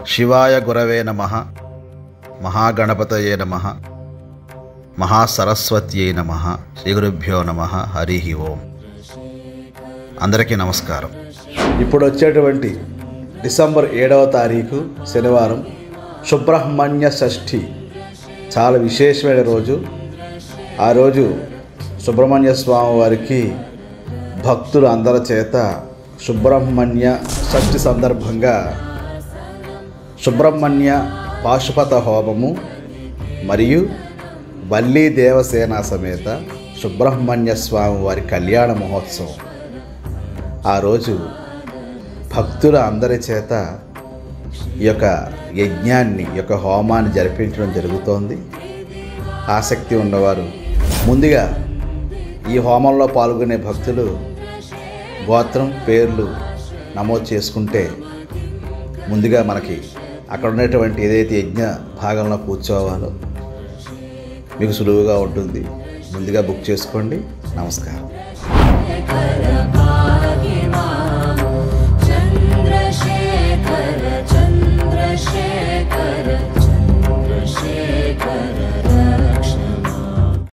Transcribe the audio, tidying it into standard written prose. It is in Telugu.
శివాయ గురవే నమః, మహాగణపతయే నమః, మహాసరస్వత్యై నమః, శ్రీ గురుభ్యో నమః. హరి ఓం. అందరికీ నమస్కారం. ఇప్పుడు వచ్చేటువంటి డిసెంబర్ 7వ తారీఖు శనివారం సుబ్రహ్మణ్య షష్ఠి, చాలా విశేషమైన రోజు. ఆ రోజు సుబ్రహ్మణ్య స్వామి వారికి భక్తులు అందరి చేత సుబ్రహ్మణ్య షష్ఠి సందర్భంగా సుబ్రహ్మణ్య పాశుపత హోమము మరియు వల్లీ దేవసేన సమేత సుబ్రహ్మణ్య స్వామి వారి కళ్యాణ మహోత్సవం. ఆ రోజు భక్తుల అందరి చేత ఈ యొక్క యజ్ఞాన్ని, ఈ యొక్క హోమాన్ని జరిపించడం జరుగుతోంది. ఆసక్తి ఉన్నవారు ముందుగా ఈ హోమంలో పాల్గొనే భక్తులు గోత్రం, పేర్లు నమోదు చేసుకుంటే ముందుగా మనకి అక్కడ ఉన్నటువంటి ఏదైతే యజ్ఞ భాగంలో కూర్చోవాలో మీకు సులువుగా ఉంటుంది. ముందుగా బుక్ చేసుకోండి. నమస్కారం.